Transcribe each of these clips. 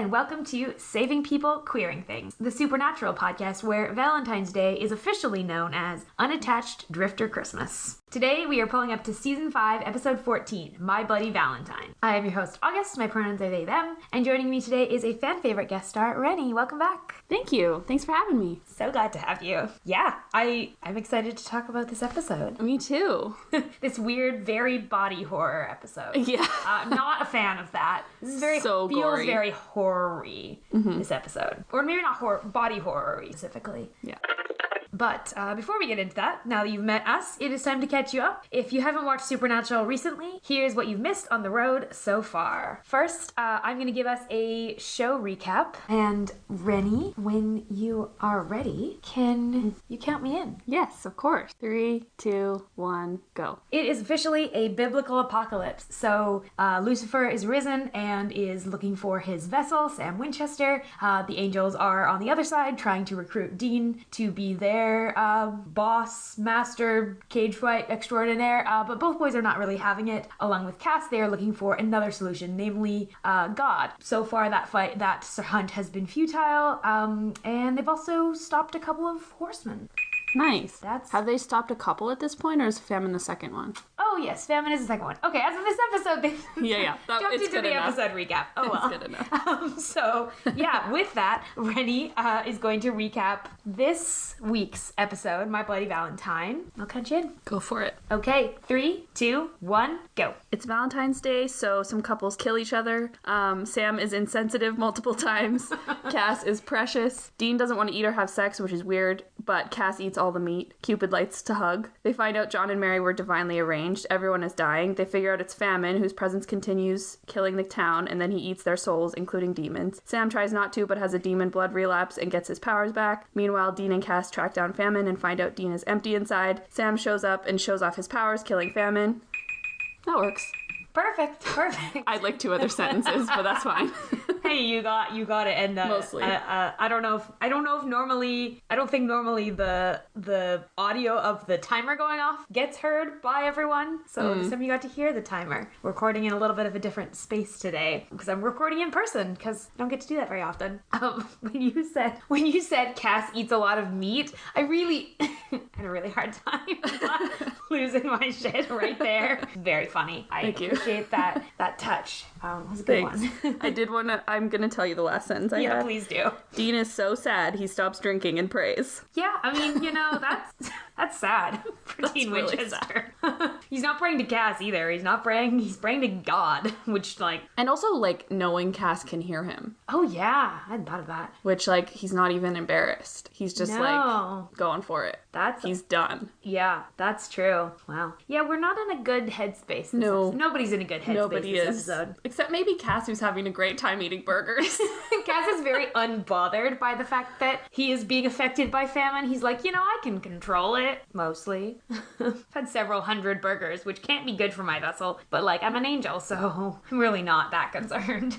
and welcome to Saving People, Queering Things, the supernatural podcast where Valentine's Day is officially known as Unattached Drifter Christmas. Today we are pulling up to Season 5, Episode 14, My Bloody Valentine. I am your host, August, my pronouns are they, them, and joining me today is a fan favorite guest star, Renny. Welcome back. Thank you. Thanks for having me. So glad to have you. Yeah, I'm excited to talk about this episode. Me too. This weird, very body horror episode. Yeah. Not a fan of that. This is very so feels gory. Very horror-y, this episode. Or maybe not body horror-y specifically. Yeah. But before we get into that, now that you've met us, it is time to catch you up. If you haven't watched Supernatural recently, here's what you've missed on the road so far. First, I'm going to give us a show recap. And Renny, when you are ready, can you count me in? Yes, of course. 3, 2, 1, go. It is officially a biblical apocalypse. So Lucifer is risen and is looking for his vessel, Sam Winchester. The angels are on the other side trying to recruit Dean to be their boss, master, cage fight extraordinaire, but both boys are not really having it. Along with Cass, they are looking for another solution, namely God. So far, that hunt has been futile, and they've also stopped a couple of horsemen. Nice. Have they stopped a couple at this point, or is Famine the second one? Oh, yes, Famine is the second one. Okay, as of this episode, they Yeah. jumped into the episode recap. Oh, well. It's good enough. So, yeah, with that, Renny is going to recap this week's episode, My Bloody Valentine. I'll catch you in. Go for it. Okay, 3, 2, 1, go. It's Valentine's Day, so some couples kill each other. Sam is insensitive multiple times. Cass is precious. Dean doesn't want to eat or have sex, which is weird, but Cass eats all the meat. Cupid likes to hug. They find out John and Mary were divinely arranged. Everyone is dying. They figure out it's Famine, whose presence continues killing the town, and then he eats their souls, including demons. Sam tries not to, but has a demon blood relapse and gets his powers back. Meanwhile, Dean and Cass track down Famine and find out Dean is empty inside. Sam shows up and shows off his powers, killing Famine. That works. Perfect. I'd like 2 other sentences, but that's fine. Hey, you got to end that. Mostly. I don't think normally the audio of the timer going off gets heard by everyone. So this time you got to hear the timer. We're recording in a little bit of a different space today because I'm recording in person because I don't get to do that very often. When you said Cass eats a lot of meat, I really had a really hard time not losing my shit right there. Very funny. Thank you. Appreciate that touch. It was a good one. I'm gonna tell you the last sentence I had. Please do. Dean is so sad he stops drinking and prays. Yeah, I mean, that's sad for Dean really Winchester. He's not praying to Cass either. He's praying to God, which And also, knowing Cass can hear him. Oh yeah, I hadn't thought of that. Which, he's not even embarrassed. He's just, going for it. He's done. Yeah, that's true. Wow. Yeah, we're not in a good headspace this episode. Nobody's in a good headspace this episode. Except maybe Cass, who's having a great time eating burgers. Cass is very unbothered by the fact that he is being affected by famine. He's like, I can control it, mostly. I've had several hundred burgers, which can't be good for my vessel, but I'm an angel, so I'm really not that concerned.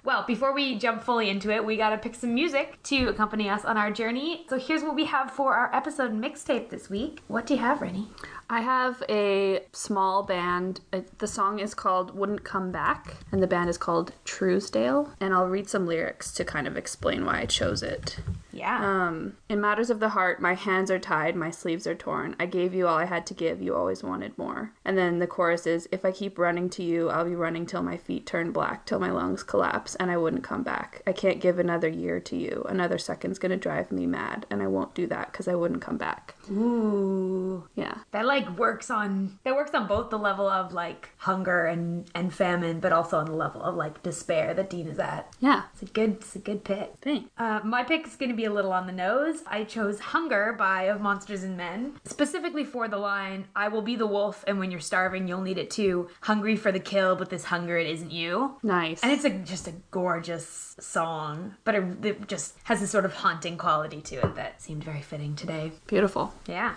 Well, before we jump fully into it, we gotta pick some music to accompany us on our journey. So here's what we have for our episode mixtape this week. What do you have, Renny? I have a small band. The song is called Wouldn't Come Back, and the band is called Truesdale. And I'll read some lyrics to kind of explain why I chose it. Yeah. In matters of the heart, my hands are tied, my sleeves are torn. I gave you all I had to give, you always wanted more. And then the chorus is, if I keep running to you, I'll be running till my feet turn black, till my lungs collapse, and I wouldn't come back. I can't give another year to you. Another second's gonna drive me mad, and I won't do that because I wouldn't come back. Ooh. Yeah. That works on both the level of hunger and famine, but also on the level of despair that Dean is at. Yeah. It's a good pick. Thanks. My pick is gonna be a little on the nose. I chose Hunger by Of Monsters and Men, specifically for the line, I will be the wolf, and when you're starving, you'll need it too. Hungry for the kill, but this hunger, it isn't you. Nice. And it's just a gorgeous song, but it just has this sort of haunting quality to it that seemed very fitting today. Beautiful. Yeah.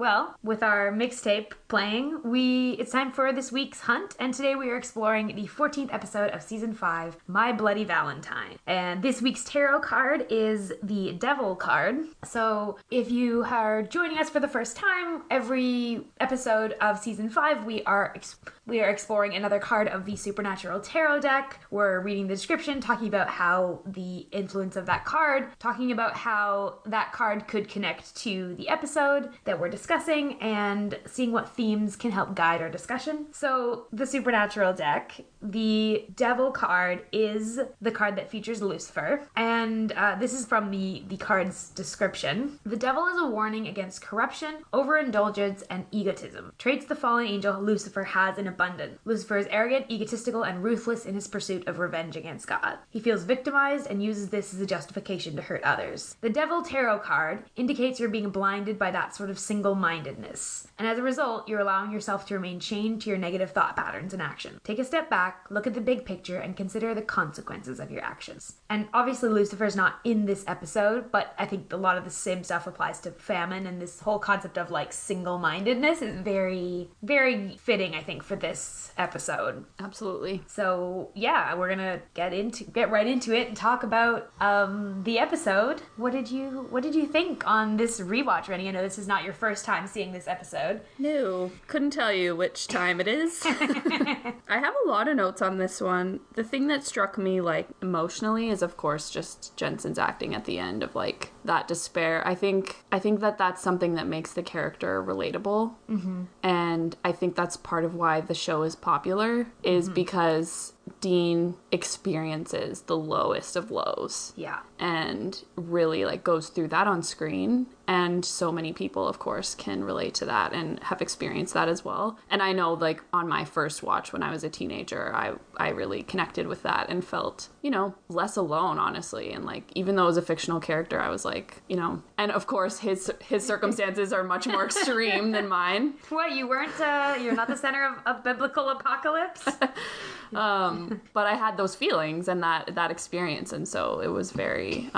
Well, with our mixtape playing, it's time for this week's hunt, and today we are exploring the 14th episode of Season 5, My Bloody Valentine. And this week's tarot card is the Devil card. So if you are joining us for the first time, every episode of Season 5, we are exploring another card of the Supernatural Tarot deck. We're reading the description, talking about how the influence of that card, talking about how that card could connect to the episode that we're discussing, and seeing what themes can help guide our discussion. So the Supernatural deck, the Devil card is the card that features Lucifer, and this is from the card's description. The Devil is a warning against corruption, overindulgence, and egotism, traits the fallen angel Lucifer has in abundance. Lucifer is arrogant, egotistical, and ruthless in his pursuit of revenge against God. He feels victimized and uses this as a justification to hurt others. The Devil tarot card indicates you're being blinded by that sort of single-mindedness, and as a result, you're allowing yourself to remain chained to your negative thought patterns and action. Take a step back, look at the big picture, and consider the consequences of your actions. And obviously Lucifer's not in this episode, but I think a lot of the same stuff applies to Famine, and this whole concept of like single-mindedness is very, very fitting, I think, for this episode. Absolutely. So yeah, we're gonna get right into it and talk about the episode. What did you think on this rewatch, Renny? I know this is not your first time seeing this episode. No, couldn't tell you which time it is. I have a lot of notes on this one. The thing that struck me like emotionally is of course just Jensen's acting at the end of like that despair. I think that that's something that makes the character relatable. Mm-hmm. And I think that's part of why the show is popular, is because Dean experiences the lowest of lows. Yeah. And really like goes through that on screen. And so many people, of course, can relate to that and have experienced that as well. And I know like on my first watch when I was a teenager, I really connected with that and felt, less alone, honestly. And like, even though it was a fictional character, I was like, and of course his circumstances are much more extreme than mine. What, you're not the center of a biblical apocalypse? But I had those feelings and that experience, and so it was very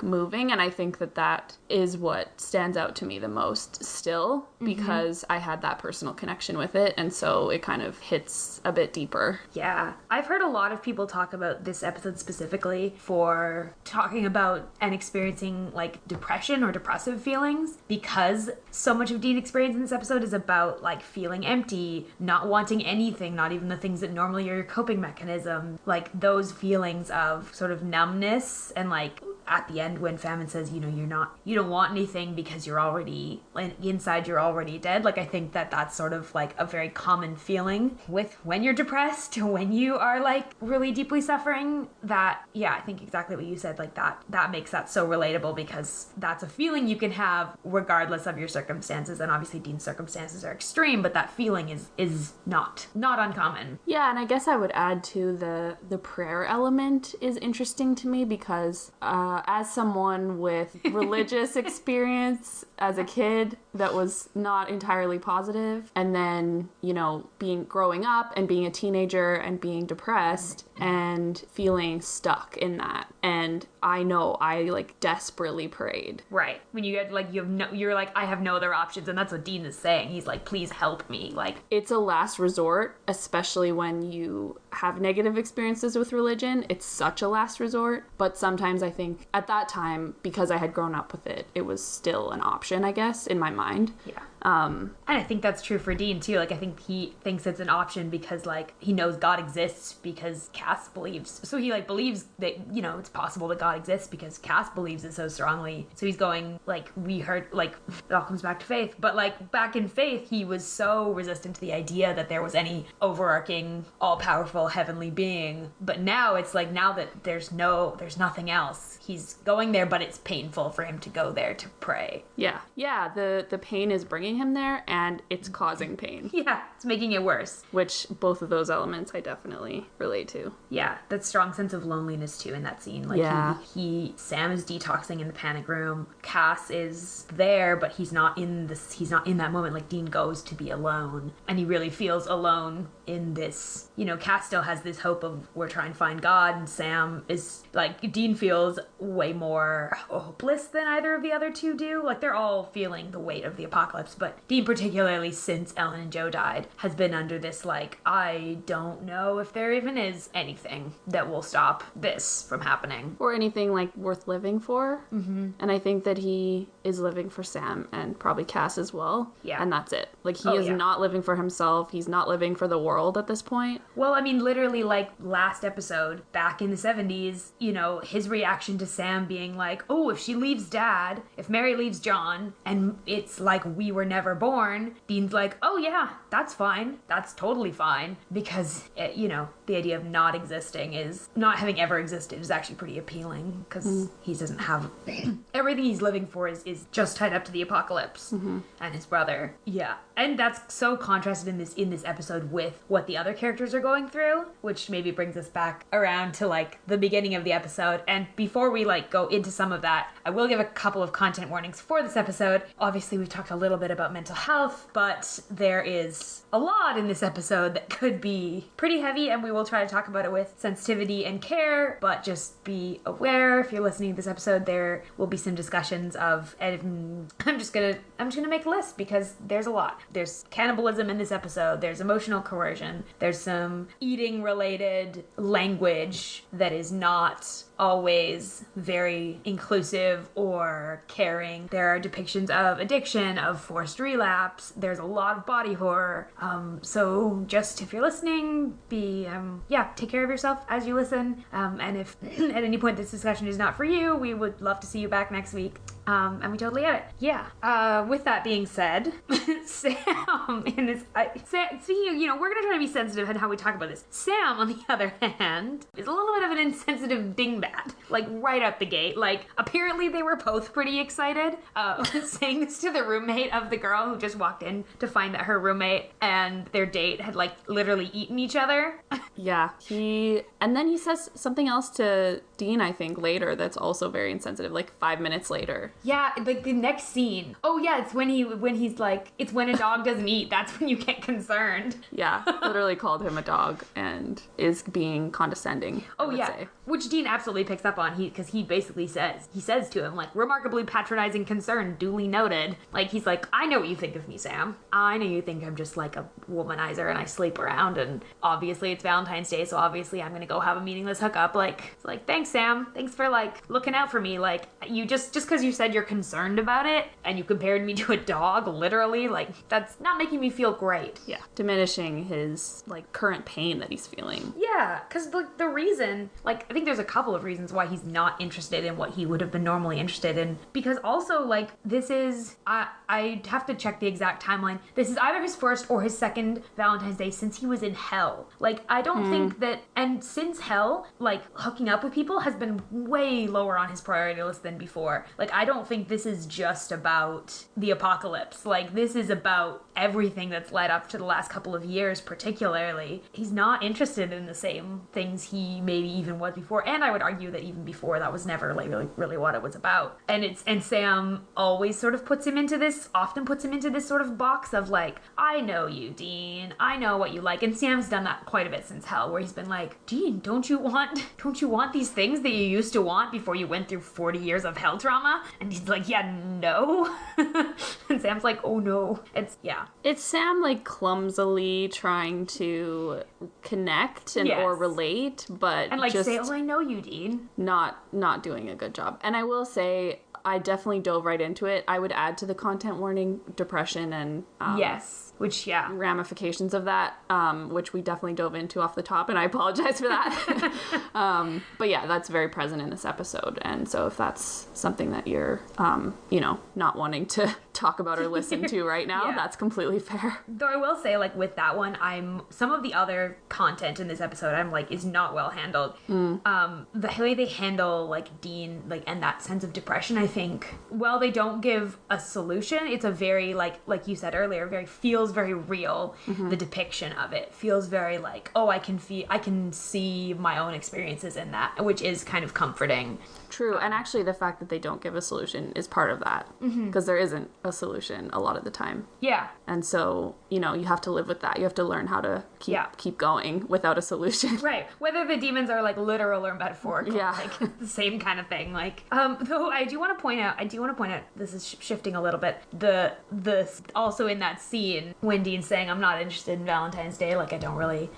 moving, and I think that is what stands out to me the most still, because I had that personal connection with it, and so it kind of hits a bit deeper. Yeah. I've heard a lot of people talk about this episode specifically for talking about and experiencing like depression or depressive feelings, because so much of Dean's experience in this episode is about like feeling empty, not wanting anything, not even the things that normally are your coping mechanism, like those feelings of sort of numbness. And like at the end when Famine says, you don't want anything because you're already inside, you're already dead. Like I think that's sort of like a very common feeling with when you're depressed, when you are like really deeply suffering. That, yeah, I think exactly what you said, like that makes that so relatable, because that's a feeling you can have regardless of your circumstances. And obviously Dean's circumstances are extreme, but that feeling is not uncommon. Yeah, and I guess I would add to the prayer element is interesting to me, because as someone with religious experience as a kid that was not entirely positive, and then growing up and being a teenager and being depressed and feeling stuck in that, and I know I like desperately prayed. Right. When you get like you're like, I have no other options, and that's what Dean is saying. He's like, please help me. Like, it's a last resort, especially when you have negative experiences with religion. It's such a last resort, but sometimes I think at that time, because I had grown up with it, it was still an option, I guess, in my mind. Yeah. And I think that's true for Dean too. Like, I think he thinks it's an option because like he knows God exists, because Cass believes. So he like believes that, it's possible that God exists because Cass believes it so strongly. So he's going like, we heard, like, it all comes back to faith. But like back in faith, he was so resistant to the idea that there was any overarching, all-powerful heavenly being. But now it's like, now that there's nothing else, he's going there, but it's painful for him to go there to pray. Yeah. The pain is bringing him there, and it's causing pain. Yeah, it's making it worse. Which both of those elements I definitely relate to. Yeah, that strong sense of loneliness too in that scene. Like, yeah. Sam is detoxing in the panic room. Cass is there, but he's not in that moment. Like, Dean goes to be alone, and he really feels alone in this. Cass still has this hope of, we're trying to find God, and Sam is like, Dean feels way more hopeless than either of the other two do. Like, they're all feeling the weight of the apocalypse, but Dean particularly since Ellen and Joe died has been under this like, I don't know if there even is anything that will stop this from happening. Or anything like worth living for. Mm-hmm. And I think that he is living for Sam and probably Cass as well. Yeah. And that's it. Like he is not living for himself. He's not living for the world at this point. Well, I mean, literally like last episode back in the 70s, you know, his reaction to Sam being like, oh, if she leaves Dad, if Mary leaves John, and it's like we were never born, Dean's like, oh yeah, that's fine. That's totally fine. Because, you know, the idea of not existing is, not having ever existed is actually pretty appealing because he doesn't have, everything he's living for is just tied up to the apocalypse and his brother. Yeah. And that's so contrasted in this episode with what the other characters are going through, which maybe brings us back around to like the beginning of the episode. And before we like go into some of that, I will give a couple of content warnings for this episode. Obviously, we've talked a little bit about mental health, but there is a lot in this episode that could be pretty heavy, and we will try to talk about it with sensitivity and care, but just be aware if you're listening to this episode, there will be some discussions of, and I'm just gonna make a list because there's a lot. There's cannibalism in this episode, there's emotional coercion, there's some eating related language that is not always very inclusive or caring. There are depictions of addiction, of forced relapse. There's a lot of body horror. So just if you're listening, take care of yourself as you listen. And if at any point this discussion is not for you, we would love to see you back next week. And we totally get it. Yeah. With that being said, Sam in this, speaking of, you know, we're gonna try to be sensitive in how we talk about this. Sam, on the other hand, is a little bit of an insensitive dingbat. Like right out the gate. Like apparently they were both pretty excited. Saying this to the roommate of the girl who just walked in to find that her roommate and their date had like literally eaten each other. Yeah. And then he says something else to Dean, I think, later that's also very insensitive, like 5 minutes later. Yeah, like the next scene. Oh yeah, it's when he's like, it's when a dog doesn't eat, that's when you get concerned. Yeah, literally called him a dog and is being condescending. Oh yeah, say. Which Dean absolutely picks up on, because he basically says to him, like, remarkably patronizing concern, duly noted. Like, he's like, I know what you think of me, Sam. I know you think I'm just like a womanizer and I sleep around, and obviously it's Valentine's Day, so obviously I'm gonna go have a meaningless hookup. Like, it's like, thanks, Sam. Thanks for like looking out for me. Like, you just because you said you're concerned about it and you compared me to a dog, literally, like, that's not making me feel great. Yeah, diminishing his like current pain that he's feeling. Yeah, because like the reason, like, I think there's a couple of reasons why he's not interested in what he would have been normally interested in, because also like this is I have to check the exact timeline. This is either his first or his second Valentine's Day since he was in hell. Like, I don't think that, and since hell, like, hooking up with people has been way lower on his priority list than before. Like, I don't think this is just about the apocalypse. Like, this is about everything that's led up to the last couple of years, particularly. He's not interested in the same things he maybe even was before, and I would argue that even before that was never like really what it was about. And Sam always sort of often puts him into this sort of box of like, I know you, Dean, I know what you like. And Sam's done that quite a bit since hell, where he's been like, Dean, don't you want these things that you used to want before you went through 40 years of hell trauma? And he's like, yeah, no. And Sam's like, oh no. It's Sam like clumsily trying to connect and or relate, but and like just say, oh, I know you, Dean. Not doing a good job. And I will say, I definitely dove right into it. I would add to the content warning depression and ramifications of that, which we definitely dove into off the top, and I apologize for that. But yeah, that's very present in this episode, and so if that's something that you're, not wanting to talk about or listen to right now, that's completely fair. Though I will say, like, with that one, some of the other content in this episode, I'm like, is not well handled. The way they handle, like, Dean, like, and that sense of depression, I think, while they don't give a solution, it's a very, like you said earlier, very feel feels very real. The depiction of it feels very like, oh, I can see my own experiences in that, which is kind of comforting. True, and actually the fact that they don't give a solution is part of that, because there isn't a solution a lot of the time. Yeah. And so, you know, you have to live with that. You have to learn how to keep going without a solution. Right. Whether the demons are like literal or metaphorical, like the same kind of thing. Like, though I do want to point out, this is shifting a little bit. The also in that scene when Dean's saying, I'm not interested in Valentine's Day, like I don't really,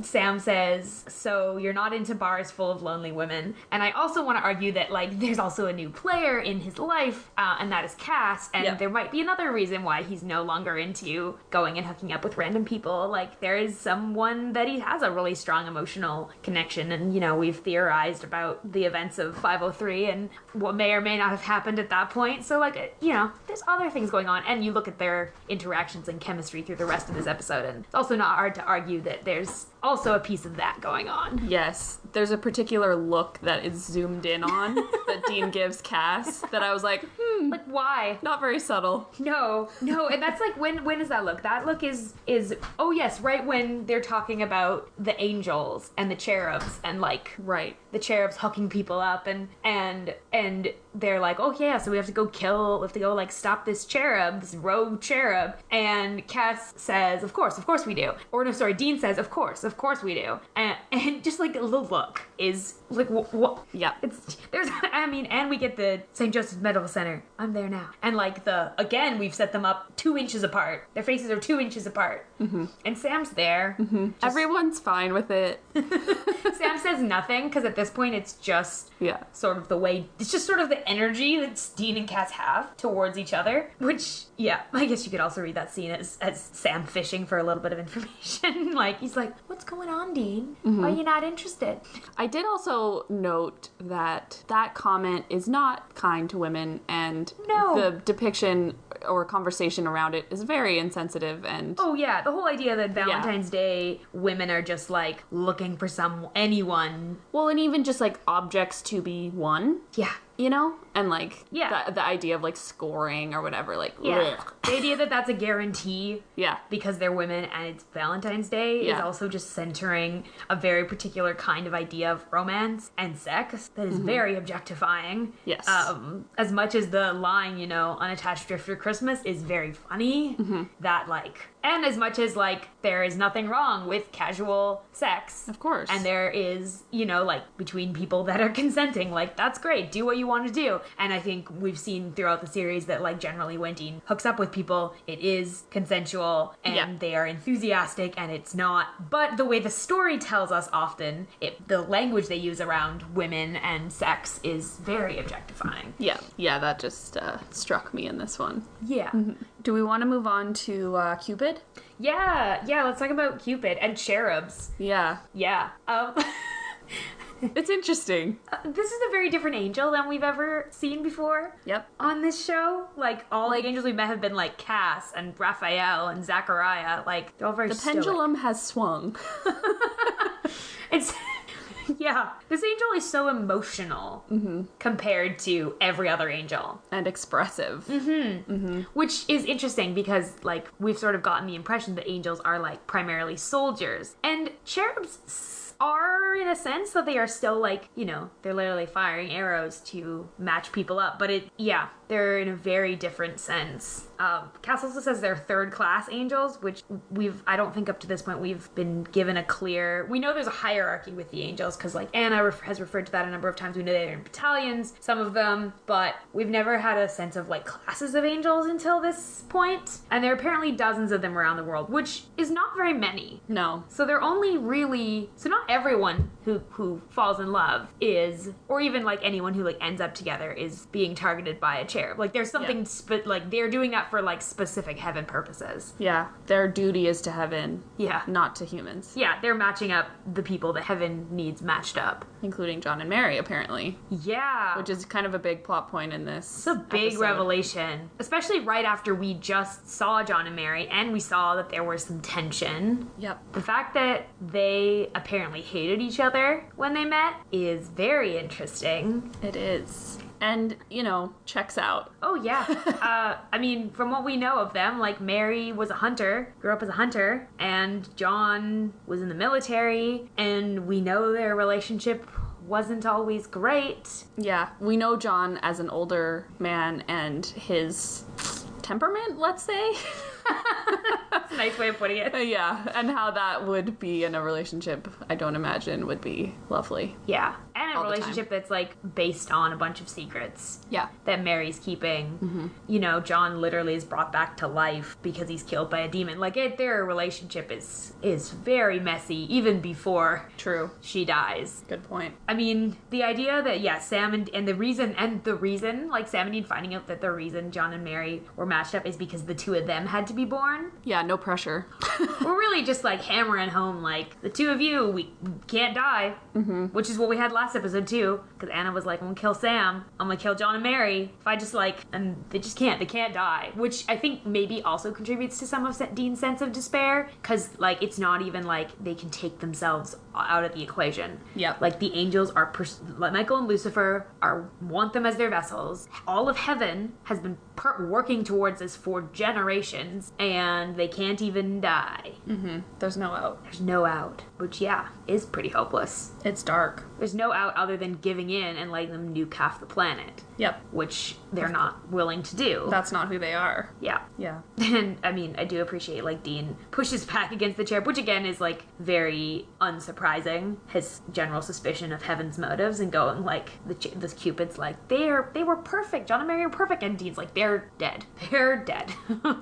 Sam says, so you're not into bars full of lonely women. And I also want to argue that like there's also a new player in his life, and that is Cass, and there might be another reason why he's no longer into going and hooking up with random people. Like there is someone that he has a really strong emotional connection, and you know, we've theorized about the events of 503 and what may or may not have happened at that point. So like, you know, there's other things going on, and you look at their interactions and chemistry through the rest of this episode, and it's also not hard to argue that there's also a piece of that going on. Yes, there's a particular look that is zoomed in on that Dean gives Cass that I was like, like why? Not very subtle. No, and that's like when is that look? That look is oh yes, right when they're talking about the angels and the cherubs and like the cherubs hooking people up and they're like, oh yeah, so we have to go like stop this cherub, this rogue cherub, and Cass says, of course we do. Or no, sorry, Dean says, of course we do. And just like the look is like what? Yeah, and we get the St. Joseph's Medical Center. I'm there now, and like again we've set them up 2 inches apart. Their faces are 2 inches apart, and Sam's there. Everyone's fine with it. Sam says nothing because at this point it's just sort of the energy that Dean and Cass have towards each other, which I guess you could also read that scene as Sam fishing for a little bit of information. Like he's like, what's going on, Dean? Why are you not interested? I did also note that comment is not kind to women, and the depiction or conversation around it is very insensitive. And the whole idea that Valentine's Day women are just like looking for anyone, well, and even just like objects to be won, you know, and like the idea of like scoring or whatever, like the idea that that's a guarantee because they're women and it's Valentine's Day is also just centering a very particular kind of idea of romance and sex that is very objectifying. As much as the line, you know, unattached drifter Christmas is very funny, that like, and as much as like there is nothing wrong with casual sex, of course, and there is, you know, like between people that are consenting, like that's great, do what you want to do. And I think we've seen throughout the series that like generally when Dean hooks up with people, it is consensual and they are enthusiastic, and it's not, but the way the story tells us often, the language they use around women and sex is very objectifying. That just struck me in this one. Do we want to move on to Cupid? Let's talk about Cupid and cherubs. It's interesting. This is a very different angel than we've ever seen before. On this show. Like, all the angels we've met have been like Cass and Raphael and Zachariah. Like, they're all very stoic. The pendulum has swung. It's... this angel is so emotional compared to every other angel. And expressive. Which is interesting because, like, we've sort of gotten the impression that angels are, like, primarily soldiers. And cherubs are, in a sense, that they are still, like, you know, they're literally firing arrows to match people up. But they're in a very different sense. Cass also says they're third-class angels, which I don't think up to this point we've been given a clear... We know there's a hierarchy with the angels, because, like, Anna has referred to that a number of times. We know they're in battalions, some of them, but we've never had a sense of, like, classes of angels until this point. And there are apparently dozens of them around the world, which is not very many. No. So they're only really... So not everyone who falls in love is, or even, like, anyone who, like, ends up together is being targeted by a cherub. Like, there's something... like, they're doing that for, like, specific heaven purposes. Their duty is to heaven. Not to humans. They're matching up the people that heaven needs matched up. Including John and Mary, apparently. Which is kind of a big plot point in this It's a big revelation. Especially right after we just saw John and Mary, and we saw that there was some tension. The fact that they apparently hated each other when they met is very interesting. It is. And, checks out. Oh, yeah. I mean, from what we know of them, like, Mary was a hunter, grew up as a hunter, and John was in the military, and we know their relationship wasn't always great. Yeah, we know John as an older man and his temperament, let's say. That's a nice way of putting it. Yeah, and how that would be in a relationship, I don't imagine would be lovely. Yeah, and a relationship that's, like, based on a bunch of secrets. Yeah. That Mary's keeping. Mm-hmm. John literally is brought back to life because he's killed by a demon. Like, their relationship is very messy, even before True. She dies. Good point. I mean, the idea that, Sam and the reason, like, Sam and Dean finding out that the reason John and Mary were matched up is because the two of them had to be born. Yeah, no pressure. We're really just, like, hammering home, like, the two of you, we can't die. Mm-hmm. Which is what we had last episode, too. Because Anna was like, I'm gonna kill Sam. I'm gonna kill John and Mary. If I just, like... And they just can't. They can't die. Which I think maybe also contributes to some of Dean's sense of despair. Because, like, it's not even, like, they can take themselves out of the equation. Yep. Like, the angels are... Michael and Lucifer want them as their vessels. All of heaven has been working towards this for generations. And they can't even die. Mm-hmm. There's no out. There's no out. Which, is pretty hopeless. It's dark. There's no out other than giving in and letting them nuke half the planet. Yep. Which they're not willing to do. That's not who they are. Yeah. Yeah. And, I mean, I do appreciate, like, Dean pushes back against the cherub, which, again, is, like, very unsurprising. His general suspicion of Heaven's motives and going, like, this Cupid's like, they were perfect. John and Mary were perfect. And Dean's like, they're dead. They're dead.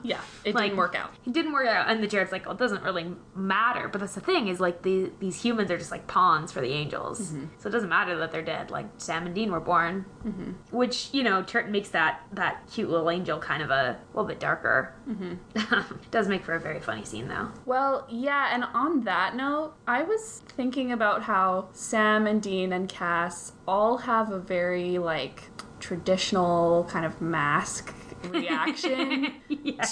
Yeah. It didn't work out. It didn't work out. And the cherub's like, well, it doesn't really matter. But that's the thing is, like, these humans are just, like, pawns for the angels. Mm-hmm. So it doesn't matter that they're dead. Like, Sam and Dean were born. Mm-hmm. Which, makes that cute little angel kind of a little bit darker. Mm-hmm. Does make for a very funny scene, though. Well, yeah, and on that note, I was thinking about how Sam and Dean and Cass all have a very, like, traditional kind of mask reaction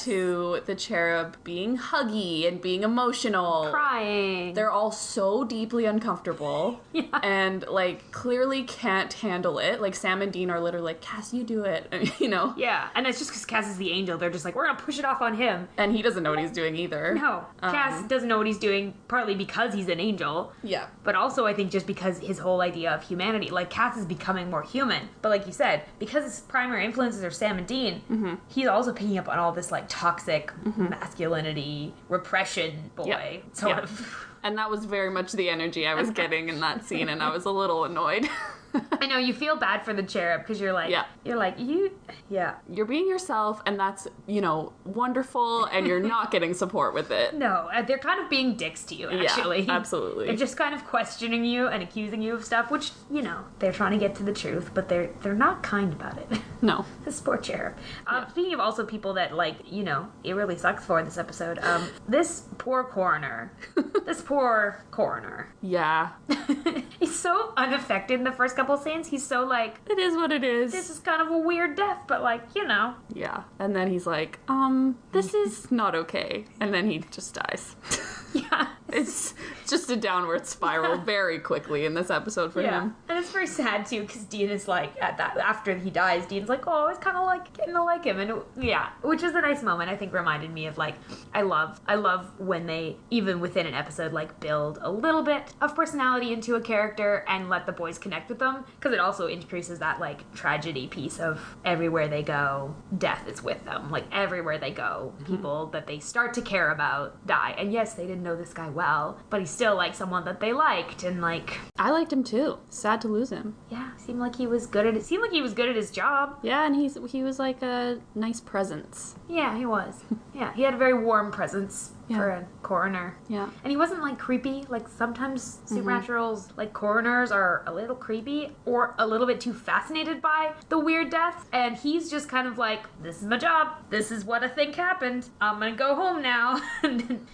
to the cherub being huggy and being emotional. Crying. They're all so deeply uncomfortable and, like, clearly can't handle it. Like, Sam and Dean are literally like, Cass, you do it, Yeah, and it's just because Cass is the angel. They're just like, we're going to push it off on him. And he doesn't know what he's doing either. No. Cass doesn't know what he's doing, partly because he's an angel. Yeah. But also, I think, just because his whole idea of humanity, like, Cass is becoming more human. But like you said, because his primary influences are Sam and Dean, he's also picking up on all this, like, toxic masculinity, repression boy sort of. And that was very much the energy I was getting in that scene, and I was a little annoyed. I know, you feel bad for the cherub, because you're like, You're being yourself, and that's, wonderful, and you're not getting support with it. No, they're kind of being dicks to you, actually. Yeah, absolutely. They're just kind of questioning you and accusing you of stuff, which, they're trying to get to the truth, but they're not kind about it. No. This poor cherub. Speaking of also people that, like, it really sucks for this episode, this poor coroner. Yeah. He's so unaffected in the first couple scenes. He's so like, it is what it is. This is kind of a weird death, but like, Yeah. And then he's like, this is not okay. And then he just dies. Yeah. It's just a downward spiral very quickly in this episode for him. And it's very sad too, because Dean is like, after he dies, Dean's like, oh, it's kind of like getting to like him. And which is a nice moment, I think, reminded me of, like, I love when they, even within an episode, like, build a little bit of personality into a character and let the boys connect with them, because it also increases that, like, tragedy piece of everywhere they go, death is with them. Like, everywhere they go, people that they start to care about die. And yes, they didn't know this guy well, but he's still, like, someone that they liked, and, like... I liked him, too. Sad to lose him. Yeah, seemed like he was good at it. Seemed like he was good at his job. Yeah, and he was, like, a nice presence. Yeah, he was. Yeah, he had a very warm presence for a coroner. Yeah. And he wasn't, like, creepy. Like, sometimes supernaturals, like, coroners are a little creepy or a little bit too fascinated by the weird deaths. And he's just kind of like, this is my job. This is what I think happened. I'm gonna go home now and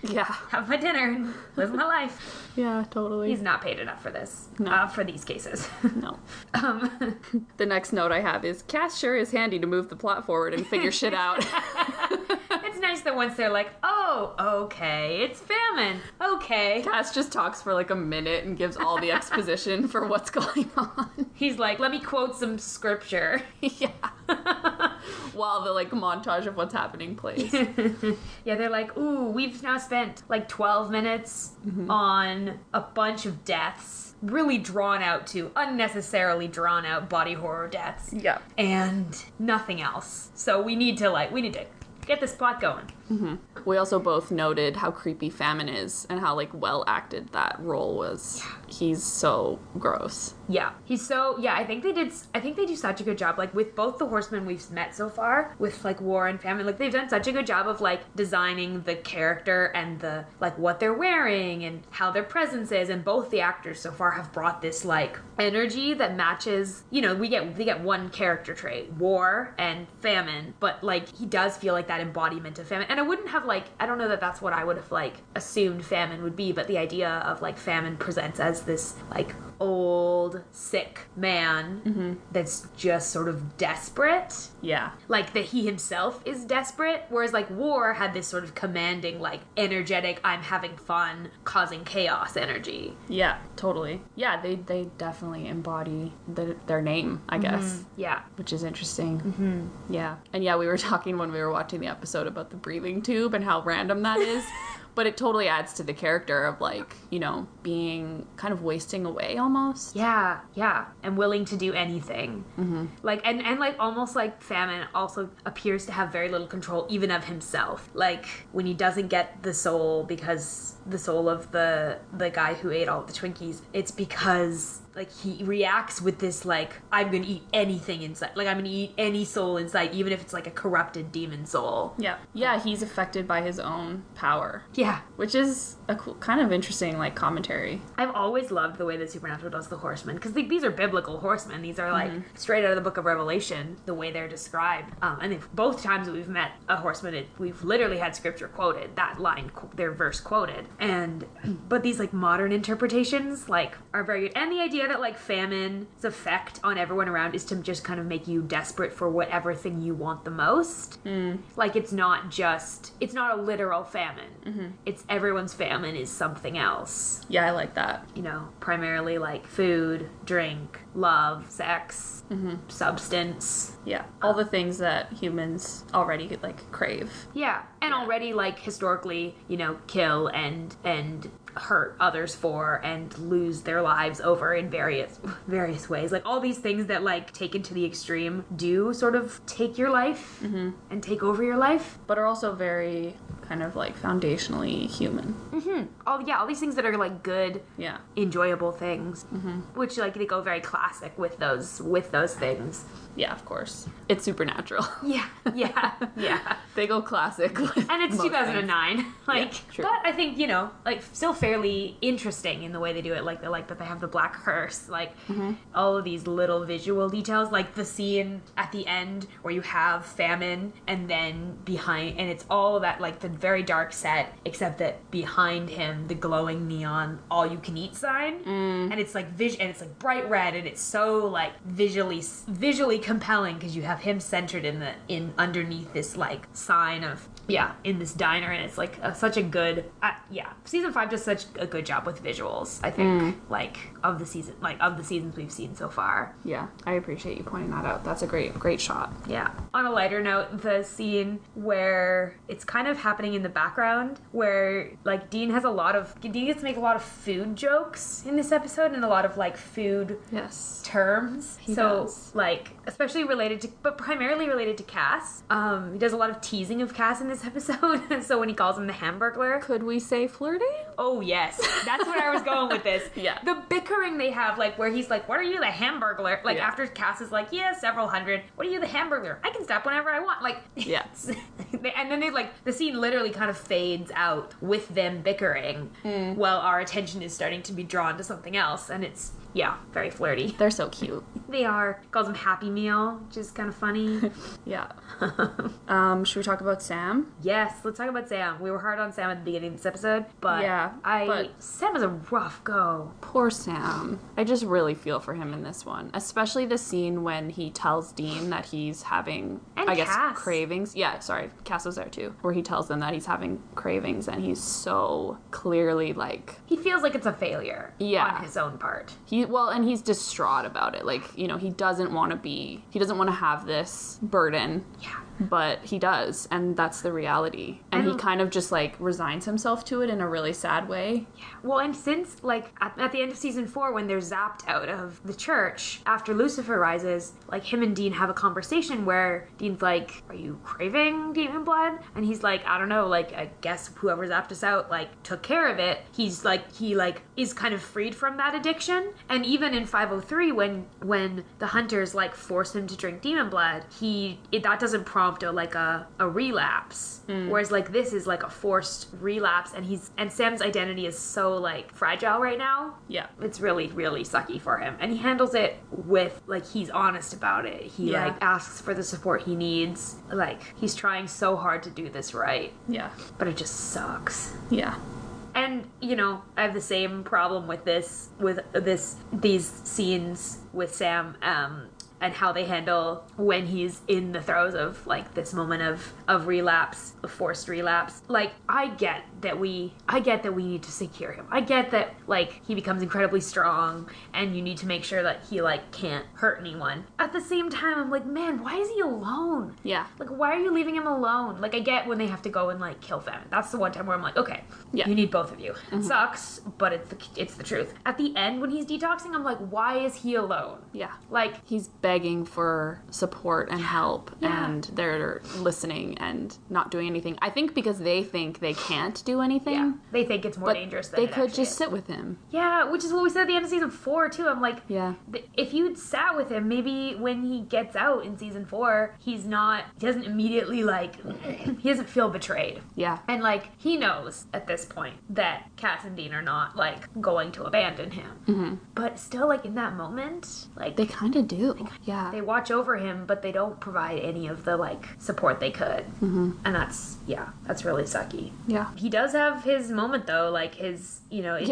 have my dinner and live my life. Yeah, totally. He's not paid enough for this. No. For these cases. No. The next note I have is, Cass sure is handy to move the plot forward and figure shit out. It's nice nice that once they're like, oh, okay, it's Famine. Okay. Cass just talks for like a minute and gives all the exposition for what's going on. He's like, let me quote some scripture. Yeah. While the like montage of what's happening plays. Yeah, they're like, ooh, we've now spent like 12 minutes on a bunch of deaths. Really unnecessarily drawn out body horror deaths. Yeah. And nothing else. So we need to get this plot going. Mm-hmm. We also both noted how creepy Famine is and how, like, well acted that role was. Yeah. He's so gross. Yeah. I think they do such a good job, like, with both the Horsemen we've met so far, with, like, War and Famine, like, they've done such a good job of, like, designing the character and the, like, what they're wearing and how their presence is, and both the actors so far have brought this, like, energy that matches, we get one character trait, War and Famine, but, like, he does feel like that embodiment of Famine, and I wouldn't have, like, I don't know that that's what I would have, like, assumed Famine would be, but the idea of, like, Famine presents as this, like, old, sick man that's just sort of desperate. Yeah. Like, that he himself is desperate, whereas, like, War had this sort of commanding, like, energetic, I'm having fun, causing chaos energy. Yeah, totally. Yeah, they definitely embody their name, I guess. Yeah. Which is interesting. Yeah. And yeah, we were talking when we were watching the episode about the breathing tube and how random that is. But it totally adds to the character of, like, being kind of wasting away almost. Yeah, yeah. And willing to do anything. Like, and like, almost like Famine also appears to have very little control even of himself. Like, when he doesn't get the soul, because the soul of the guy who ate all the Twinkies, it's because, like, he reacts with this, like, I'm gonna eat anything inside. Like, I'm gonna eat any soul inside, even if it's, like, a corrupted demon soul. Yeah. Yeah, he's affected by his own power. Yeah. Which is a cool, kind of interesting, like, commentary. I've always loved the way that Supernatural does the Horsemen, because these are biblical horsemen. These are, like, straight out of the book of Revelation, the way they're described. And both times that we've met a horseman, we've literally had scripture quoted, that line, their verse quoted. But these, like, modern interpretations, like, are very good. And the idea that, like, Famine's effect on everyone around is to just kind of make you desperate for whatever thing you want the most. Like, it's not a literal famine. It's everyone's famine is something else. Yeah, I like that. Primarily, like, food, drink, love, sex, substance. Yeah, all the things that humans already, like, crave. Yeah, and already, like, historically, kill and hurt others for and lose their lives over in various ways. Like, all these things that, like, taken to the extreme do sort of take your life and take over your life, but are also very kind of, like, foundationally human. All these things that are, like, good, enjoyable things, which, like, they go very classic with those things. Yeah, of course. It's Supernatural. Yeah. They go classic. And it's 2009. Things. Like, true. But I think, like, still fairly interesting in the way they do it. Like, they like that they have the black hearse. Like, all of these little visual details. Like, the scene at the end where you have Famine and then behind, and it's all that, like, the very dark set, except that behind him, the glowing neon all-you-can-eat sign. And it's, like, and it's, like, bright red, and it's so, like, visually compelling because you have him centered in underneath this, like, sign of in this diner, and it's, like, such a good season 5 does such a good job with visuals, I think, like, of the seasons we've seen so far. Yeah, I appreciate you pointing that out. That's a great shot. Yeah. On a lighter note, the scene where it's kind of happening in the background, where, like, Dean gets to make a lot of food jokes in this episode, and a lot of, like, food terms. He does. Like, especially but primarily related to Cass. He does a lot of teasing of Cass in this episode. So when he calls him the Hamburglar. Could we say flirting? Oh, yes. That's where I was going with this. Yeah. The bickering they have, like, where he's like, what are you, the Hamburglar? Like, after Cass is like, yeah, several hundred. What are you, the Hamburglar? I can stop whenever I want. Like, yeah. And then they, like, the scene literally kind of fades out with them bickering while our attention is starting to be drawn to something else. And it's yeah, very flirty. They're so cute. They are. Calls him Happy Meal, which is kind of funny. Yeah. Should we talk about Sam? Yes, let's talk about Sam. We were hard on Sam at the beginning of this episode, but Sam is a rough go. Poor Sam. I just really feel for him in this one, especially the scene when he tells Dean that he's having, Cass. Cravings. Yeah, sorry, Cass was there too, where he tells them that he's having cravings, and he's so clearly like... He feels like it's a failure on his own part. And he's distraught about it. Like, you know, he doesn't want to have this burden. Yeah. But he does, and that's the reality. And he kind of just, like, resigns himself to it in a really sad way. Yeah. Well, and since, like, at the end of season 4, when they're zapped out of the church, after Lucifer rises, like, him and Dean have a conversation where Dean's like, are you craving demon blood? And he's like, I don't know, like, I guess whoever zapped us out, like, took care of it. He's like, he, like, is kind of freed from that addiction. And even in 503, when the hunters, like, force him to drink demon blood, that doesn't prompt a relapse, whereas like this is like a forced relapse, and Sam's identity is so like fragile right now. Yeah, it's really, really sucky for him, and he handles it with like he's honest about it. He like asks for the support he needs. Like he's trying so hard to do this right. Yeah, but it just sucks. Yeah. And, you know, I have the same problem with these scenes with Sam, and how they handle when he's in the throes of, like, this moment of relapse, of forced relapse. Like, I get that we need to secure him. I get that, like, he becomes incredibly strong, and you need to make sure that he, like, can't hurt anyone. At the same time, I'm like, man, why is he alone? Yeah. Like, why are you leaving him alone? Like, I get when they have to go and, like, kill Famine. That's the one time where I'm like, okay, you need both of you. It sucks, but it's the truth. At the end, when he's detoxing, I'm like, why is he alone? Yeah. Like, he's begging for support and help, and they're listening and not doing anything. I think because they think they can't do anything. Yeah. They think it's more dangerous than they could just sit with him. Yeah, which is what we said at the end of season 4 too. I'm like, if you'd sat with him, maybe when he gets out in season 4, he doesn't immediately like, he doesn't feel betrayed. Yeah. And like, he knows at this point that Cass and Dean are not like going to abandon him. Mm-hmm. But still, like, in that moment, like, they kind of do. They watch over him, but they don't provide any of the like support they could. Mm-hmm. And that's really sucky. Yeah. He does have his moment though, like his, you know, they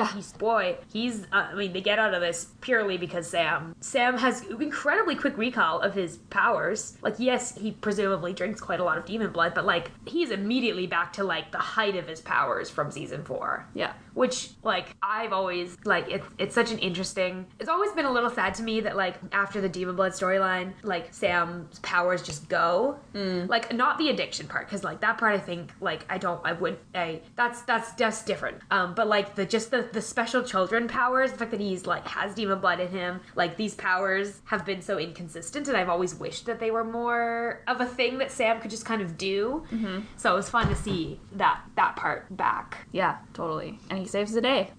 get out of this purely because Sam has incredibly quick recall of his powers. Like, yes, he presumably drinks quite a lot of demon blood, but like he's immediately back to like the height of his powers from season 4. Yeah. Which, like, I've always, like, it's such an interesting... It's always been a little sad to me that, like, after the Demon Blood storyline, like, Sam's powers just go. Like, not the addiction part, because, like, that part I think, like, that's just different. But, like, the special children powers, the fact that he's, like, has Demon Blood in him, like, these powers have been so inconsistent, and I've always wished that they were more of a thing that Sam could just kind of do. Mm-hmm. So it was fun to see that part back. Yeah, totally. And he saves the day.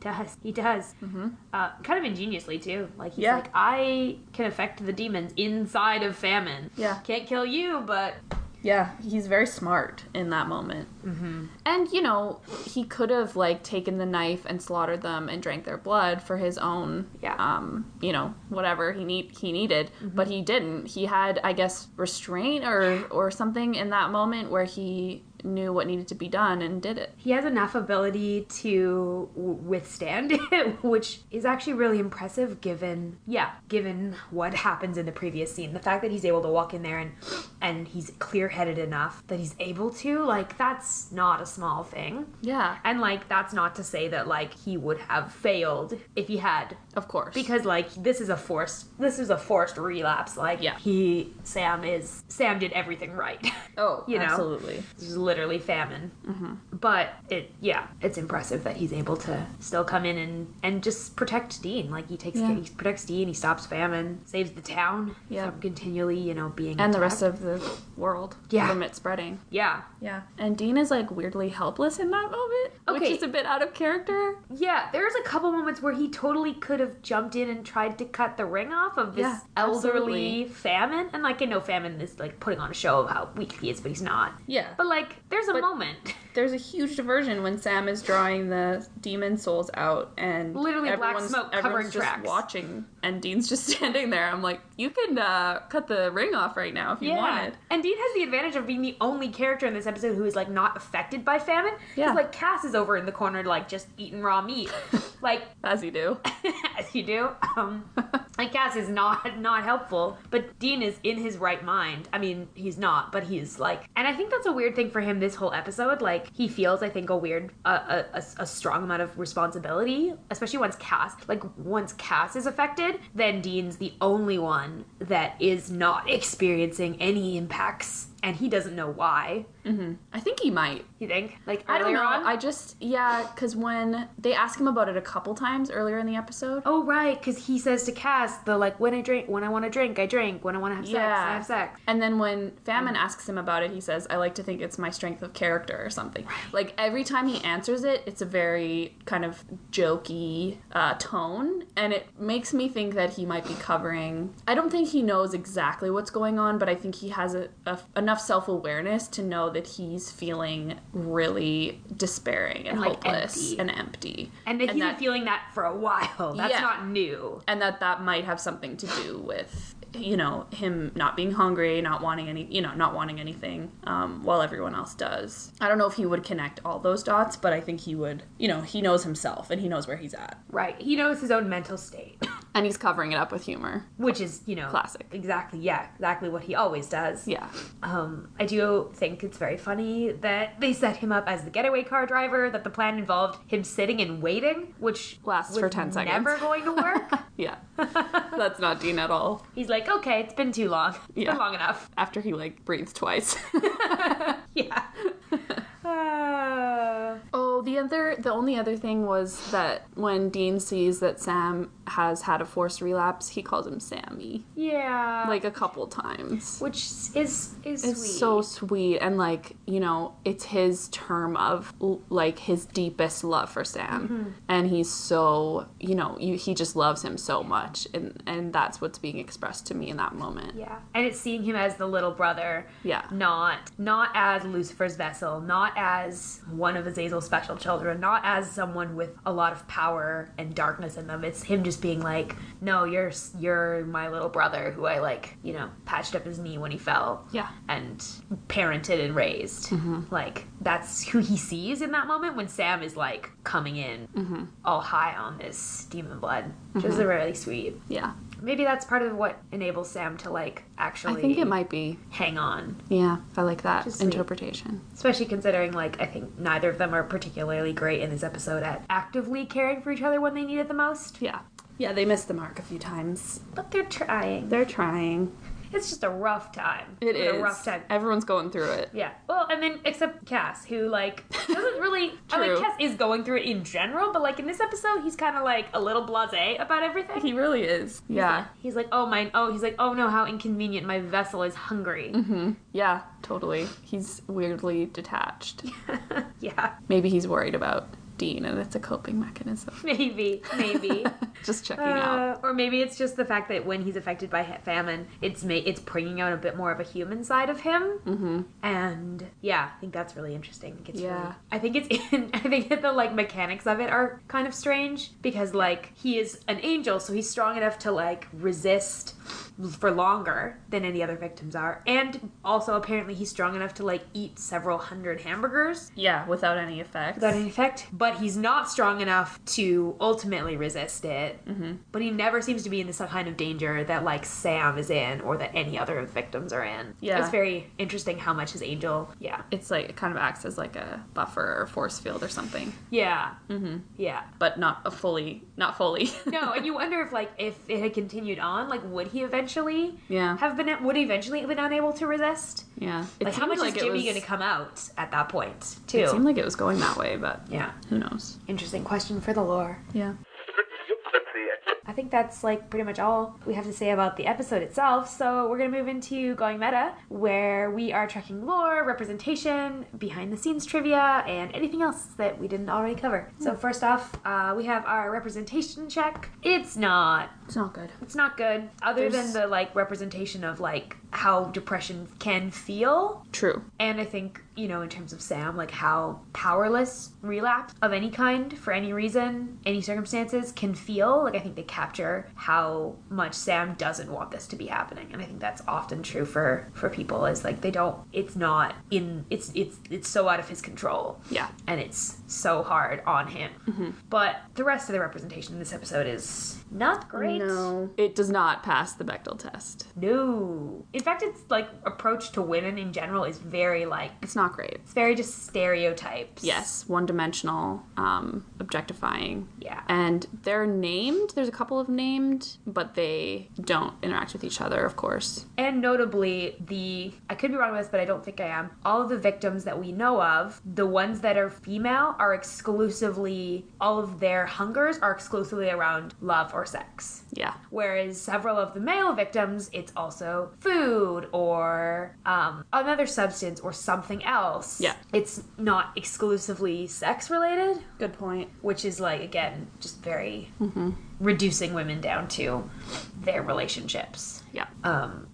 He does. Mm-hmm. Kind of ingeniously, too. Like, he's like, I can affect the demons inside of Famine. Yeah. Can't kill you, but... Yeah, he's very smart in that moment. Mm-hmm. And, you know, he could have, like, taken the knife and slaughtered them and drank their blood for his own, you know, whatever he needed. Mm-hmm. But he didn't. He had, I guess, restraint or something in that moment where he knew what needed to be done and did it. He has enough ability to withstand it, which is actually really impressive given what happens in the previous scene. The fact that he's able to walk in there and he's clear-headed enough that he's able to, like, that's not a small thing. Yeah. And, like, that's not to say that, like, he would have failed if he had. Of course. Because, like, this is a forced relapse. Like, Sam did everything right. Oh, you know? Absolutely. This is literally Famine. Mm-hmm. But it's impressive that he's able to still come in and just protect Dean. Like, he protects Dean, he stops Famine, saves the town from continually, you know, being and attacked. the rest of the world from it spreading. Yeah. Yeah. And Dean is, like, weirdly helpless in that moment, which is a bit out of character. Yeah, there's a couple moments where he totally could have jumped in and tried to cut the ring off of this elderly Famine. And, like, I know Famine is, like, putting on a show of how weak he is, but he's not. Yeah. But, like, There's a moment. There's a huge diversion when Sam is drawing the demon souls out, and literally black smoke covering just tracks. Watching, and Dean's just standing there. I'm like, you can cut the ring off right now if you wanted. And Dean has the advantage of being the only character in this episode who is like not affected by famine. Yeah. Because like Cass is over in the corner like just eating raw meat, like as you do. as you do. Like Cass is not helpful, but Dean is in his right mind. I mean, he's not, but he's like, and I think that's a weird thing for him this whole episode. Like he feels, I think, a strong amount of responsibility, especially once Cass is affected, then Dean's the only one that is not experiencing any impacts, and he doesn't know why. Mm-hmm. I think he might. You think? Like I don't know. On? Because when they ask him about it a couple times earlier in the episode. Oh, right, because he says to Cass, when I want to drink, I drink. When I want to have sex, I have sex. And then when Famine asks him about it, he says, I like to think it's my strength of character or something. Right. Like, every time he answers it, it's a very kind of jokey tone, and it makes me think that he might be covering... I don't think he knows exactly what's going on, but I think he has enough self-awareness to know that he's feeling really despairing and hopeless and empty. And that he's been feeling that for a while. That's not new. And that might have something to do with, him not being hungry, not wanting anything, while everyone else does. I don't know if he would connect all those dots, but I think he would, he knows himself and he knows where he's at. Right. He knows his own mental state. And he's covering it up with humor. Which is, classic. Exactly what he always does. Yeah. I do think it's very funny that they set him up as the getaway car driver, that the plan involved him sitting and waiting, which lasts for 10 seconds. Never going to work. Yeah. That's not Dean at all. He's like, okay, it's been too long. It's been long enough. After he, breathes twice. Yeah. The only other thing was that when Dean sees that Sam has had a forced relapse, he calls him Sammy. Yeah. A couple times. Which is sweet. It's so sweet. And, it's his term of, his deepest love for Sam. Mm-hmm. And he's so, he just loves him so much. And that's what's being expressed to me in that moment. Yeah. And it's seeing him as the little brother. Yeah. Not as Lucifer's vessel, not as one of Azazel's special children, not as someone with a lot of power and darkness in them. It's him just being like, no, you're my little brother who I patched up his knee when he fell. Yeah. And parented and raised. Mm-hmm. That's who he sees in that moment when Sam is coming in mm-hmm. all high on this demon blood, which mm-hmm. is really sweet. Yeah. Maybe that's part of what enables Sam to actually... I think it might be. ...hang on. Yeah, I like that interpretation. Especially considering, I think neither of them are particularly great in this episode at actively caring for each other when they need it the most. Yeah. Yeah, they missed the mark a few times. But they're trying. They're trying. It's just a rough time. It is. A rough time. Everyone's going through it. Yeah. Well, and then, except Cass, who, doesn't really... True. Cass is going through it in general, but, in this episode, he's kind of, a little blasé about everything. He really is. Yeah. He's like, oh no, how inconvenient, my vessel is hungry. Mm-hmm. Yeah, totally. He's weirdly detached. Yeah. Maybe he's worried about Dean, and it's a coping mechanism. Maybe. Just checking out. Or maybe it's just the fact that when he's affected by famine, it's bringing out a bit more of a human side of him. Mm-hmm. And yeah, I think that's really interesting. I think that the mechanics of it are kind of strange because he is an angel, so he's strong enough to resist for longer than any other victims are, and also apparently he's strong enough to eat several hundred hamburgers. Yeah, without any effect. But he's not strong enough to ultimately resist it. Mm-hmm. But he never seems to be in this kind of danger that Sam is in or that any other victims are in. Yeah, it's very interesting how much his angel. Yeah, it's it kind of acts as a buffer or force field or something. Yeah. Mm-hmm. Yeah, but not fully. No, and you wonder if it had continued on, would he eventually have been unable to resist? Yeah. How much is Jimmy going to come out at that point, too? It seemed like it was going that way, but yeah, who knows? Interesting question for the lore. Yeah. I think that's pretty much all we have to say about the episode itself. So we're going to move into Going Meta, where we are tracking lore, representation, behind the scenes trivia, and anything else that we didn't already cover. So first off, we have our representation check. It's not It's not good. It's not good. Other than the, like, representation of, like, how depression can feel. True. And I think, you know, in terms of Sam, like, how powerless relapse of any kind, for any reason, any circumstances, can feel. Like, I think they capture how much Sam doesn't want this to be happening. And I think that's often true for people, is, like, they don't, it's not in, it's so out of his control. Yeah. And it's so hard on him. Mm-hmm. But the rest of the representation in this episode is not great. No. It does not pass the Bechdel test. No. In fact, its, like, approach to women in general is very, like... It's not great. It's very just stereotypes. Yes. One-dimensional, objectifying. Yeah. And they're named. There's a couple of named, but they don't interact with each other, of course. And notably, I could be wrong with this, but I don't think I am. All of the victims that we know of, the ones that are female, are exclusively... All of their hungers are exclusively around love or sex. Yeah. Whereas several of the male victims, it's also food or another substance or something else. Yeah. It's not exclusively sex related. Good point. Which is, like, again, just very reducing women down to their relationships. Yeah.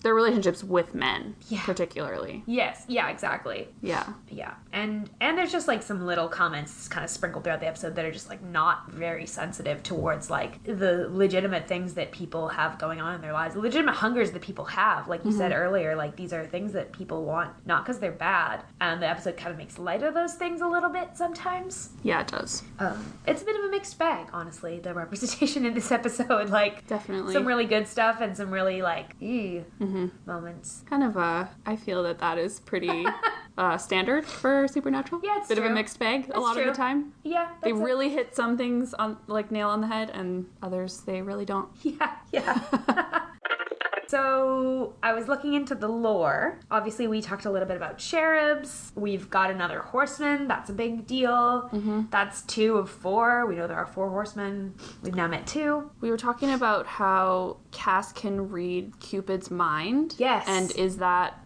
Their relationships with men, particularly. Yes. Yeah, exactly. Yeah. Yeah. And there's just, like, some little comments kind of sprinkled throughout the episode that are just, like, not very sensitive towards, like, the legitimate things that people have going on in their lives. The legitimate hungers that people have. Like you said earlier, like, these are things that people want, not because they're bad. And the episode kind of makes light of those things a little bit sometimes. Yeah, it does. It's a bit of a mixed bag, honestly, the representation in this episode. Like, definitely. Some really good stuff and some really, like, moments. Kind of I feel that is pretty standard for Supernatural. Yeah, it's Bit true. of a mixed bag a lot of the time. Yeah. They really hit some things on, like, nail on the head, and others they really don't. Yeah. So, I was looking into the lore. Obviously, we talked a little bit about cherubs. We've got another horseman. That's a big deal. That's 2 of 4. We know there are 4 horsemen. We've now met 2. We were talking about how Cass can read Cupid's mind. Yes. And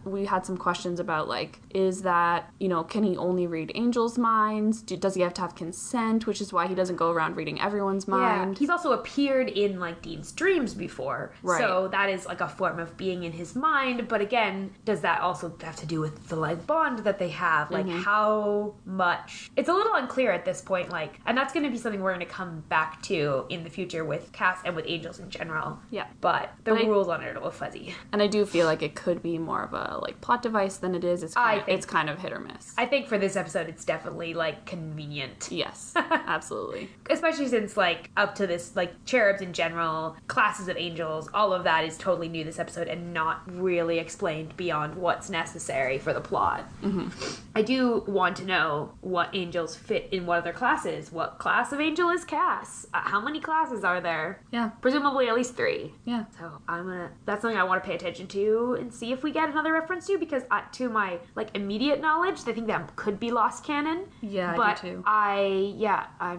we had some questions about, like, is that, you know, can he only read angels' minds? Does he have to have consent? Which is why he doesn't go around reading everyone's mind. Yeah. He's also appeared in, like, Dean's dreams before. Right. So that is, like, a form of being in his mind. But again, does that also have to do with the, like, bond that they have? Like, how much? It's a little unclear at this point, like, and that's going to be something we're going to come back to in the future with Cass and with angels in general. Yeah. But the rules on it are a little fuzzy. And I do feel like it could be more of a, like, plot device than it is. It's kind of hit or miss. I think for this episode, it's definitely, like, convenient. Yes, absolutely. Especially since, like, up to this, like, cherubs in general, classes of angels, all of that is totally new this episode and not really explained beyond what's necessary for the plot. I do want to know what angels fit in what other classes. What class of angel is Cass? How many classes are there? Yeah. Presumably at least 3. Yeah. So that's something I want to pay attention to and see if we get another reference to, because to my, like, immediate knowledge, I think that could be lost canon. Yeah, but I do too. I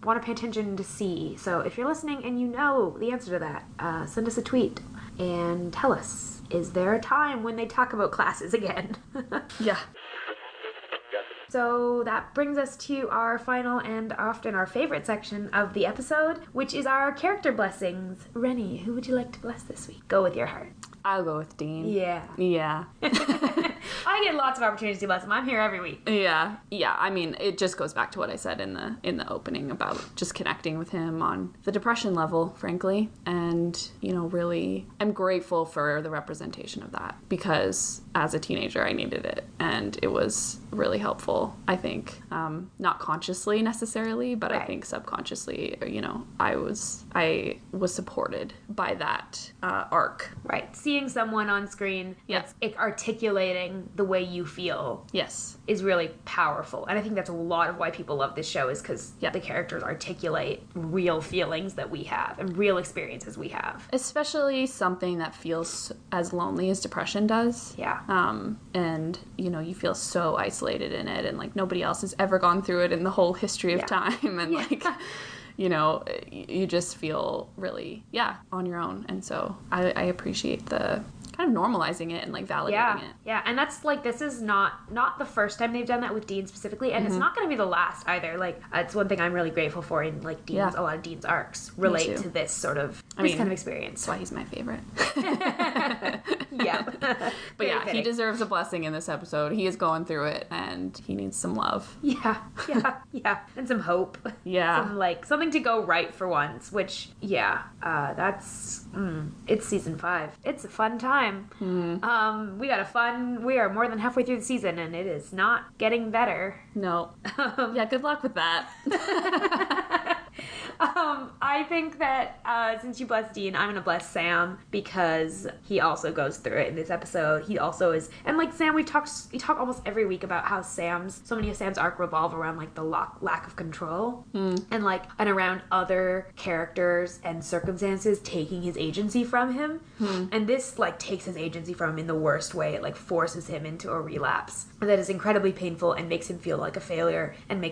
want to pay attention to see. So if you're listening and you know the answer to that, send us a tweet and tell us, is there a time when they talk about classes again? Yeah. So that brings us to our final and often our favorite section of the episode, which is our character blessings. Renny, who would you like to bless this week? Go with your heart. I'll go with Dean. Yeah. Yeah. I get lots of opportunities to bless him. I'm here every week. Yeah. Yeah. I mean, it just goes back to what I said in the opening about just connecting with him on the depression level, frankly. And, you know, really, I'm grateful for the representation of that, because as a teenager, I needed it. And it was really helpful, I think. Not consciously necessarily, but right. I think subconsciously, you know, I was supported by that arc. Right. Seeing someone on screen that's articulating the way you feel is really powerful. And I think that's a lot of why people love this show, is because the characters articulate real feelings that we have and real experiences we have. Especially something that feels as lonely as depression does. Yeah. And, you know, you feel so isolated in it, and, like, nobody else has ever gone through it in the whole history of time. And, like, you just feel really, on your own. And so I appreciate the kind of normalizing it and like validating it. Yeah, and that's like, this is not the first time they've done that with Dean specifically, and it's not going to be the last either. Like, it's one thing I'm really grateful for in like Dean's, a lot of Dean's arcs relate to this sort of kind of experience. That's why he's my favorite. Yeah. But yeah, he deserves a blessing in this episode. He is going through it and he needs some love. Yeah. And some hope. Yeah. Some, like, something to go right for once, which, that's, it's season 5. It's a fun time. We are more than halfway through the season and it is not getting better. No. Good luck with that. I think that since you blessed Dean, I'm going to bless Sam because he also goes through it in this episode. He also is, and like Sam, we talk almost every week about how so many of Sam's arc revolve around like the lack of control and around other characters and circumstances taking his agency from him. And this like takes his agency from him in the worst way. It like forces him into a relapse that is incredibly painful and makes him feel like a failure and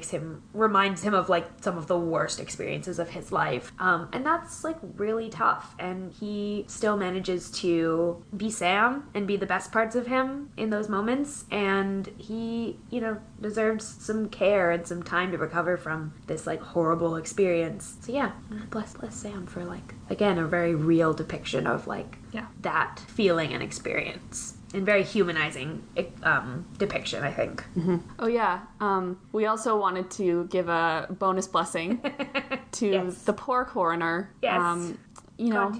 reminds him of like some of the worst experiences of his life. And that's like really tough. And he still manages to be Sam and be the best parts of him in those moments. And he, deserves some care and some time to recover from this like horrible experience. So yeah, bless Sam for like, again, a very real depiction of like that feeling and experience. And very humanizing depiction, I think. Mm-hmm. Oh, yeah. We also wanted to give a bonus blessing to the poor coroner. Yes.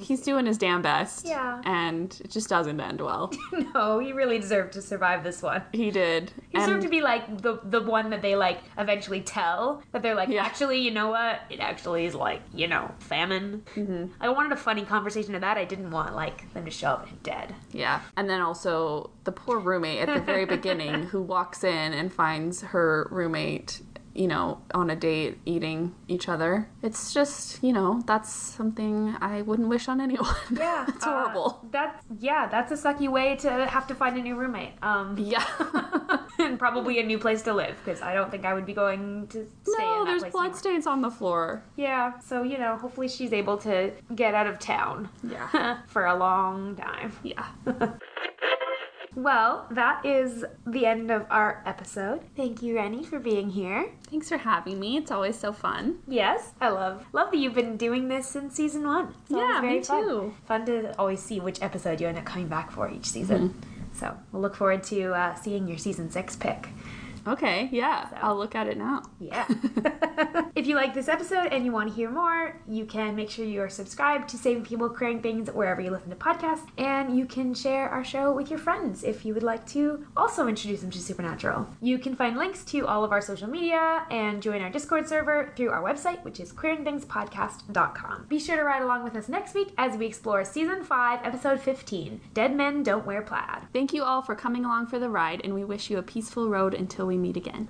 He's doing his damn best. Yeah. And it just doesn't end well. No, he really deserved to survive this one. He did. He deserved to be like the one that they like eventually tell that they're like, actually, you know what? It actually is like, famine. Mm-hmm. I wanted a funny conversation to that. I didn't want like them to show up dead. Yeah. And then also the poor roommate at the very beginning who walks in and finds her roommate on a date eating each other. It's just, that's something I wouldn't wish on anyone. Yeah. It's horrible. That's a sucky way to have to find a new roommate. Yeah. And probably a new place to live, because I don't think I would be going to stay in that place. There's bloodstains on the floor. Yeah, so, hopefully she's able to get out of town. Yeah. For a long time. Yeah. Well, that is the end of our episode. Thank you, Renny, for being here. Thanks for having me. It's always so fun. Yes, I love that you've been doing this since season 1. It's yeah, very me too. Fun to always see which episode you end up coming back for each season. Mm-hmm. So we'll look forward to seeing your season 6 pick. Okay, yeah. So, I'll look at it now. Yeah. If you like this episode and you want to hear more, you can make sure you are subscribed to Saving People Queering Things wherever you listen to podcasts, and you can share our show with your friends if you would like to also introduce them to Supernatural. You can find links to all of our social media and join our Discord server through our website, which is queeringthingspodcast.com. Be sure to ride along with us next week as we explore Season 5, Episode 15, Dead Men Don't Wear Plaid. Thank you all for coming along for the ride, and we wish you a peaceful road until we meet again.